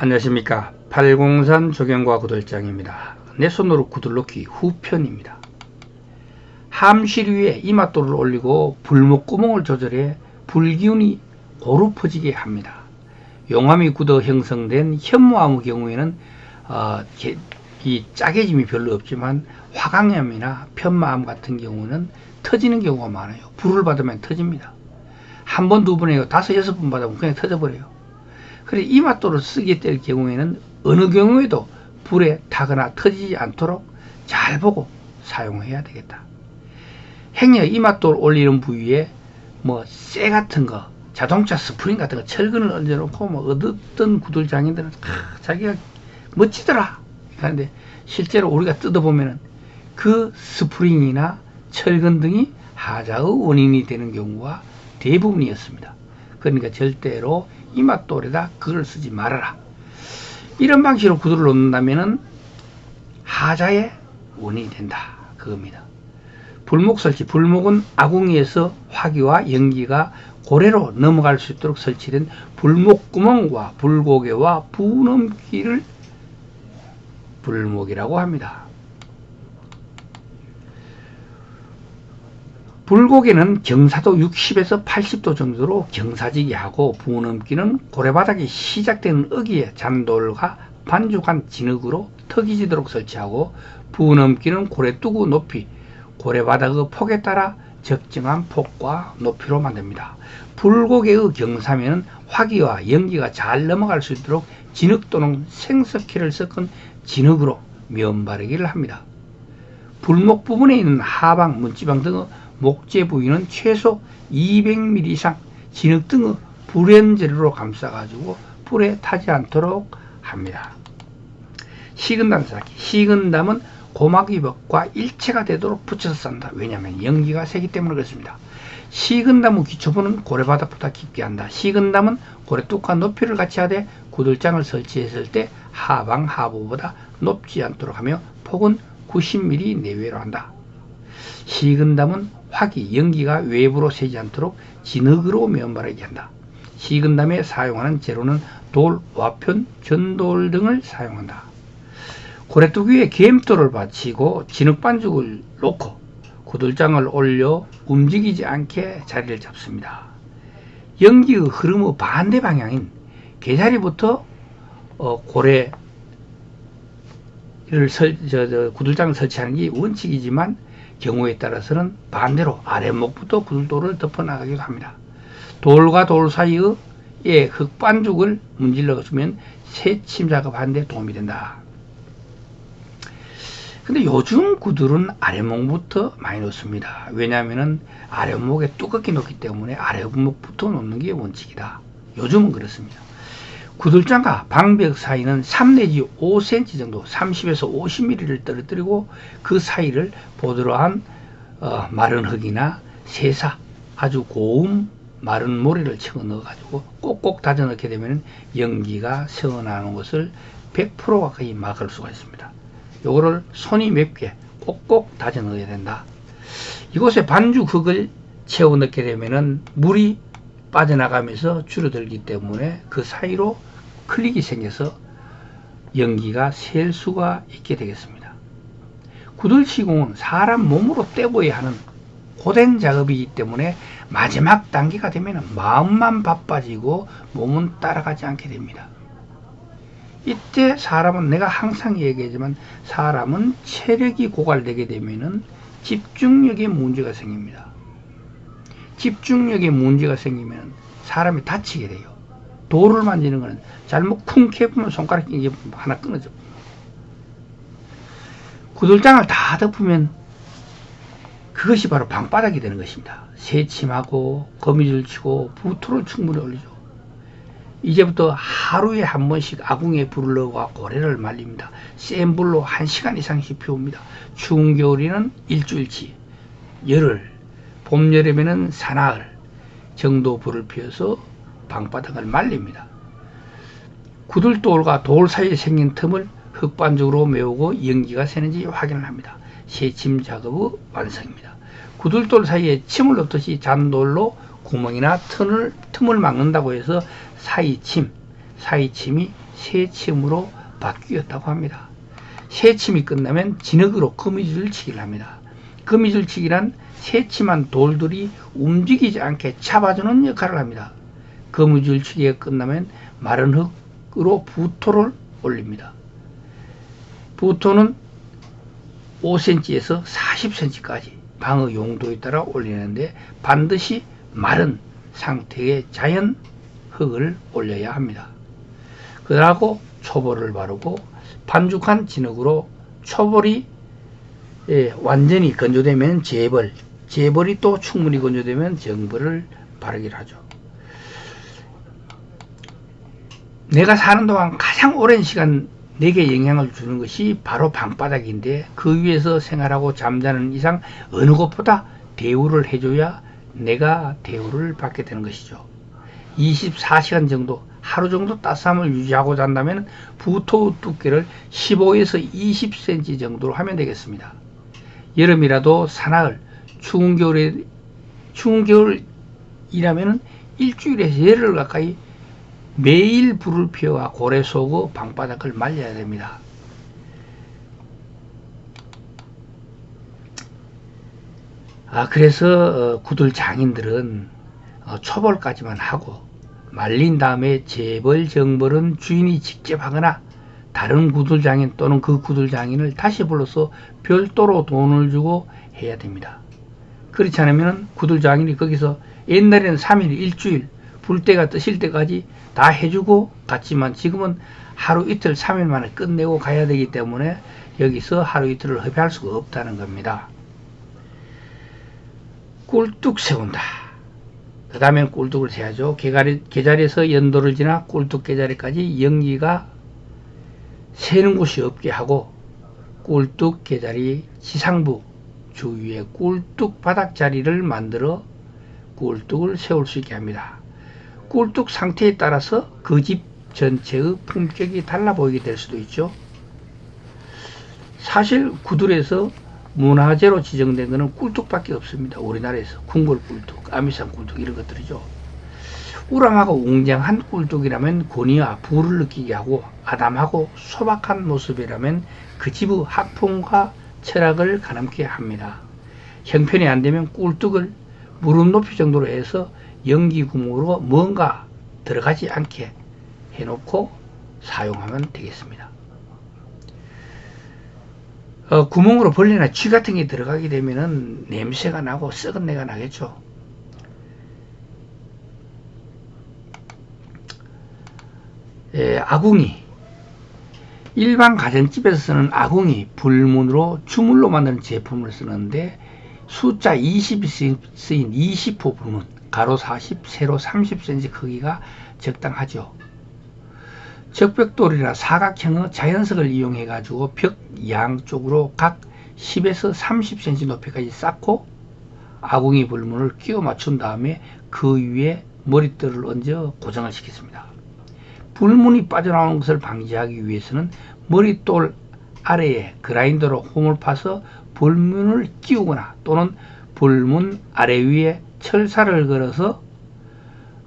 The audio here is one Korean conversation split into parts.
안녕하십니까. 803 조경과 구들장입니다. 내 손으로 구들놓기 후편입니다. 함실 위에 이맛돌을 올리고 불목구멍을 조절해 불기운이 고루 퍼지게 합니다. 용암이 굳어 형성된 현무암의 경우에는 이 짜개짐이 별로 없지만 화강암이나 편마암 같은 경우는 터지는 경우가 많아요. 불을 받으면 터집니다. 한 번, 두 번에요. 5, 6번 받으면 그냥 터져버려요. 그래 이맛돌을 쓰게 될 경우에는 어느 경우에도 불에 타거나 터지지 않도록 잘 보고 사용해야 되겠다. 행여 이맛돌 올리는 부위에 쇠 같은 거, 자동차 스프링 같은 거, 철근을 얹어놓고 어떤 구들장인들은 자기가 멋지더라 하는데 실제로 우리가 뜯어보면은 그 스프링이나 철근 등이 하자의 원인이 되는 경우가 대부분이었습니다. 그러니까 절대로 이맛돌에다 그걸 쓰지 말아라. 이런 방식으로 구두를 놓는다면은 하자의 원인이 된다. 그겁니다. 불목 설치. 불목은 아궁이에서 화기와 연기가 고래로 넘어갈 수 있도록 설치된 불목구멍과 불고개와 부넘기를 불목이라고 합니다. 불고개는 경사도 60에서 80도 정도로 경사지게 하고 부넘기는 고래바닥이 시작되는 어기에 잔돌과 반죽한 진흙으로 턱이 지도록 설치하고 부넘기는 고래뚜구 높이 고래바닥의 폭에 따라 적정한 폭과 높이로 만듭니다. 불고개의 경사면은 화기와 연기가 잘 넘어갈 수 있도록 진흙 또는 생석회를 섞은 진흙으로 면바르기를 합니다. 불목 부분에 있는 하방, 문지방 등의 목재 부위는 최소 200mm 이상 진흙 등의 불연 재료로 감싸가지고 불에 타지 않도록 합니다. 식은담 쌓기. 식은담은 고막이벽과 일체가 되도록 붙여서 싼다. 왜냐하면 연기가 세기 때문에 그렇습니다. 식은담의 기초부는 고래바닥보다 깊게 한다. 식은담은 고래뚝과 높이를 같이 하되 구들장을 설치했을 때 하방 하부보다 높지 않도록 하며 폭은 90mm 내외로 한다. 식은담은 화기, 연기가 외부로 새지 않도록 진흙으로 면바르게 한다. 식은담에 사용하는 재료는 돌, 와편, 전돌 등을 사용한다. 고래뚝 위에 갬돌을 받치고 진흙 반죽을 놓고 구들장을 올려 움직이지 않게 자리를 잡습니다. 연기의 흐름의 반대 방향인 개자리부터 구들장을 설치하는 게 원칙이지만 경우에 따라서는 반대로 아랫목부터 구들돌을 덮어나가기도 합니다. 돌과 돌 사이의 흙반죽을 문질러 주면 새침 작업하는 데 도움이 된다. 근데 요즘 구들은 아랫목부터 많이 놓습니다. 왜냐하면 아랫목에 두껍게 놓기 때문에 아랫목부터 놓는 게 원칙이다. 요즘은 그렇습니다. 구들장과 방벽 사이는 3 내지 5cm 정도 30에서 50mm를 떨어뜨리고 그 사이를 보드로한 마른 흙이나 세사 아주 고운 마른 모래를 채워 넣어 가지고 꼭꼭 다져 넣게 되면 연기가 새어나오는 것을 100% 가까이 막을 수가 있습니다. 요거를 손이 맵게 꼭꼭 다져 넣어야 된다. 이곳에 반죽 흙을 채워 넣게 되면은 물이 빠져나가면서 줄어들기 때문에 그 사이로 클릭이 생겨서 연기가 셀 수가 있게 되겠습니다. 구들 시공은 사람 몸으로 떼고야 하는 고된 작업이기 때문에 마지막 단계가 되면 마음만 바빠지고 몸은 따라가지 않게 됩니다. 이때 사람은, 내가 항상 얘기하지만 사람은 체력이 고갈되게 되면은 집중력에 문제가 생깁니다. 집중력에 문제가 생기면 사람이 다치게 돼요. 돌을 만지는 것은 잘못 쿵 캐보면 손가락이 하나 끊어져. 구들장을 다 덮으면 그것이 바로 방바닥이 되는 것입니다. 새침하고 거미줄 치고 부토를 충분히 올리죠. 이제부터 하루에 한 번씩 아궁이에 불을 넣어 고래를 말립니다. 센 불로 1시간 이상씩 피웁니다. 추운 겨울에는 일주일치, 열흘, 봄 여름에는 사나흘 정도 불을 피워서 방바닥을 말립니다. 구들돌과 돌 사이에 생긴 틈을 흙반죽으로 메우고 연기가 새는지 확인을 합니다. 새침 작업의 완성입니다. 구들돌 사이에 침을 넣듯이 잔돌로 구멍이나 틈을 막는다고 해서 사이침이 새침으로 바뀌었다고 합니다. 새침이 끝나면 진흙으로 거미줄 치기를 합니다. 거미줄 치기란 새침한 돌들이 움직이지 않게 잡아주는 역할을 합니다. 거미줄 치기가 끝나면 마른 흙으로 부토를 올립니다. 부토는 5cm에서 40cm까지 방어 용도에 따라 올리는데 반드시 마른 상태의 자연 흙을 올려야 합니다. 그러고 초벌을 바르고 반죽한 진흙으로 초벌이 완전히 건조되면 재벌, 재벌이 또 충분히 건조되면 정벌을 바르기를 하죠. 내가 사는 동안 가장 오랜 시간 내게 영향을 주는 것이 바로 방바닥인데 그 위에서 생활하고 잠자는 이상 어느 것보다 대우를 해줘야 내가 대우를 받게 되는 것이죠. 24시간 정도, 하루 정도 따스함을 유지하고 잔다면 부토 두께를 15에서 20cm 정도로 하면 되겠습니다. 여름이라도 사나흘, 추운 겨울이라면 일주일에서 열흘 가까이 매일 불을 피워 고래 속의 방바닥을 말려야 됩니다. 그래서 구들 장인들은 초벌까지만 하고 말린 다음에 재벌, 정벌은 주인이 직접 하거나 다른 구들 장인 또는 그 구들 장인을 다시 불러서 별도로 돈을 주고 해야 됩니다. 그렇지 않으면 구들 장인이 거기서 옛날에는 3일, 일주일 불 때가 뜨실 때까지 다 해주고 갔지만 지금은 하루 이틀 3일 만에 끝내고 가야 되기 때문에 여기서 하루 이틀을 허비할 수가 없다는 겁니다. 꿀뚝 세운다. 그 다음엔 꿀뚝을 세야죠. 계자리에서 연도를 지나 꿀뚝 계자리까지 연기가 새는 곳이 없게 하고 꿀뚝 계자리 지상부 주위에 꿀뚝 바닥자리를 만들어 꿀뚝을 세울 수 있게 합니다. 꿀뚝 상태에 따라서 그 집 전체의 품격이 달라 보이게 될 수도 있죠. 사실 구들에서 문화재로 지정된 것은 꿀뚝밖에 없습니다. 우리나라에서 궁궐 꿀뚝, 아미산 꿀뚝 이런 것들이죠. 우람하고 웅장한 꿀뚝이라면 권위와 부를 느끼게 하고 아담하고 소박한 모습이라면 그 집의 학풍과 철학을 가늠케 합니다. 형편이 안되면 꿀뚝을 무릎 높이 정도로 해서 연기 구멍으로 뭔가 들어가지 않게 해놓고 사용하면 되겠습니다. 구멍으로 벌레나 쥐 같은 게 들어가게 되면은 냄새가 나고 썩은 내가 나겠죠. 아궁이, 일반 가정집에서 쓰는 아궁이, 불문으로 주물로 만드는 제품을 쓰는데 숫자 20이 쓰인 20호 불문, 가로 40, 세로 30cm 크기가 적당하죠. 적벽돌이나 사각형의 자연석을 이용해 가지고 벽 양쪽으로 각 10에서 30cm 높이까지 쌓고 아궁이 불문을 끼워 맞춘 다음에 그 위에 머릿돌을 얹어 고정을 시켰습니다. 불문이 빠져나오는 것을 방지하기 위해서는 머릿돌 아래에 그라인더로 홈을 파서 불문을 끼우거나 또는 불문 아래 위에 철사를 걸어서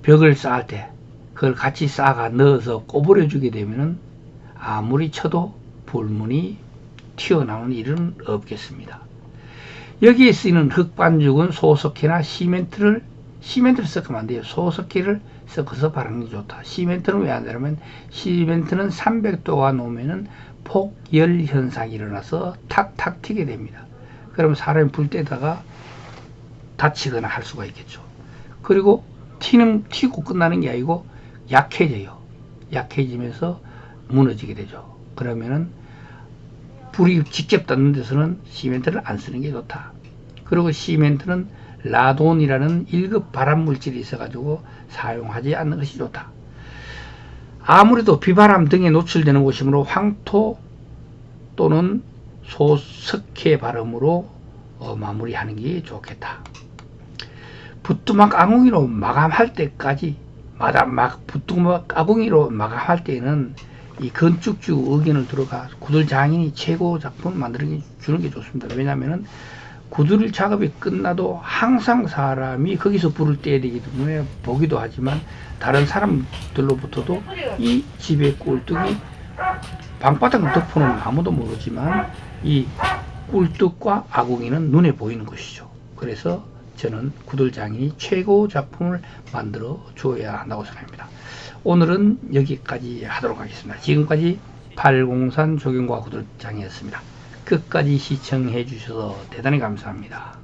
벽을 쌓을 때 그걸 같이 쌓아 넣어서 꼬부려 주게 되면 아무리 쳐도 불문이 튀어나오는 일은 없겠습니다. 여기에 쓰이는 흙반죽은 소석회나 시멘트를 섞으면 안 돼요. 소석회를 섞어서 바르는 게 좋다. 시멘트는 왜 안 되냐면 시멘트는 300도가 놓으면 폭열 현상이 일어나서 탁탁 튀게 됩니다. 그러면 사람이 불 때다가 다치거나 할 수가 있겠죠. 그리고 튀고 끝나는 게 아니고 약해져요. 약해지면서 무너지게 되죠. 그러면은 불이 직접 닿는 데서는 시멘트를 안 쓰는 게 좋다. 그리고 시멘트는 라돈이라는 1급 발암 물질이 있어가지고 사용하지 않는 것이 좋다. 아무래도 비바람 등에 노출되는 곳이므로 황토 또는 소석회 발음으로 마무리하는 게 좋겠다. 부뚜막 아궁이로 마감할 때까지 부뚜막 아궁이로 마감할 때는 이 건축주 의견을 들어가 구들 장인이 최고 작품 만들어 주는 게 좋습니다. 왜냐하면 구들 작업이 끝나도 항상 사람이 거기서 불을 떼야 되기 때문에 보기도 하지만 다른 사람들로부터도 이 집의 꿀떡이 방바닥을 덮어놓으면 아무도 모르지만 이 꿀떡과 아궁이는 눈에 보이는 것이죠. 그래서 저는 구들장인이 최고 작품을 만들어 주어야 한다고 생각합니다. 오늘은 여기까지 하도록 하겠습니다. 지금까지 팔공산 조경과 구들장이었습니다. 끝까지 시청해 주셔서 대단히 감사합니다.